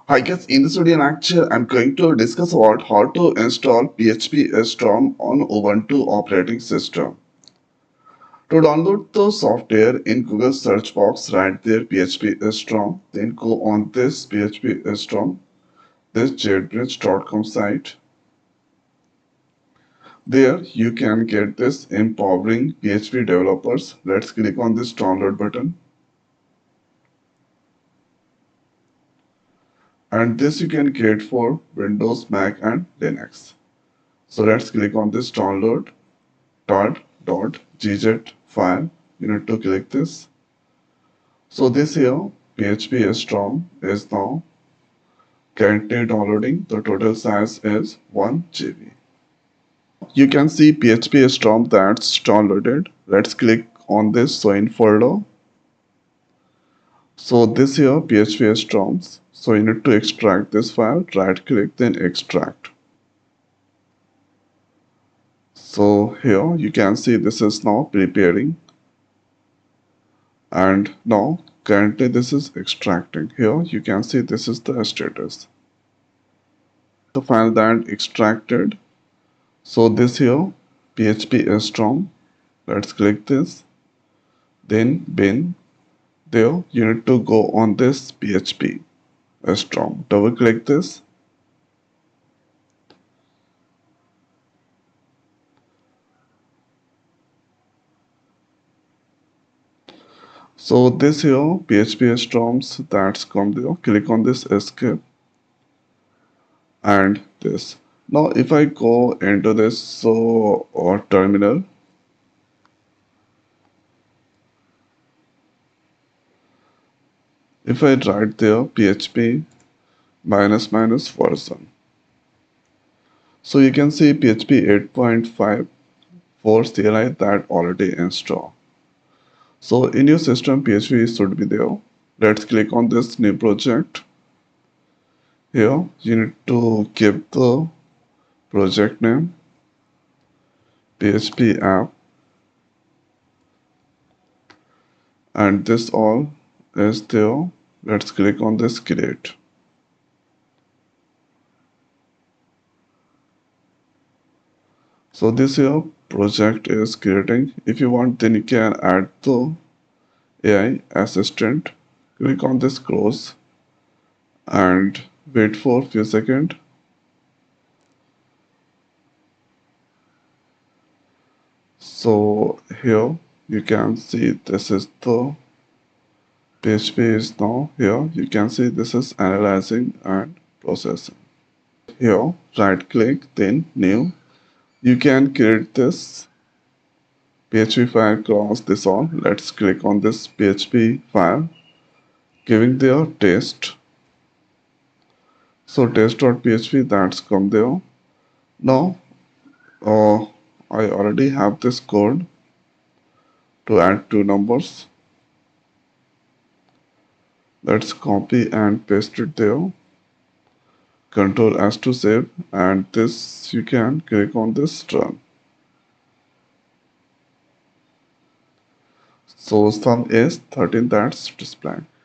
Hi guys, in this video lecture, I'm going to discuss about how to install PhpStorm on Ubuntu operating system. To download the software in Google search box, write there PhpStorm, then go on this PhpStorm, this jetbridge.com site. There you can get this empowering PHP developers. Let's click on this download button. And this you can get for Windows, Mac and Linux. So let's click on this download. .gz file. You need to click this. So this here PhpStorm is now currently downloading. The total size is 1 GB. You can see PhpStorm that's downloaded. Let's click on this so in folder. So this here PhpStorms. So you need to extract this file. Right click then extract. So here you can see this is now preparing. And now currently this is extracting. Here you can see this is the status, the file that extracted. So this here PhpStorm, let's click this, then bin. There you need to go on this PhpStorm, double click this. So this here PhpStorms that's come there, click on this escape and this. Now if I go into this or terminal, if I write there php --, version, so you can see PHP 8.54 CLI that already installed. So in your system PHP should be there. Let's click on this new project. Here you need to give the project name PHP app, and this all is there. Let's click on this create. So this here project is creating. If you want, then you can add the AI assistant. Click on this close and wait for a few seconds. So here you can see this is the PHP is now here. You can see this is analyzing and processing. Here right click then new. You can create this PHP file across this all. Let's click on this PHP file, giving their test. So test.php that's come there. Now I already have this code to add two numbers. Let's copy and paste it there. Control S to save, and this you can click on this run. So sum is 13 that's displayed.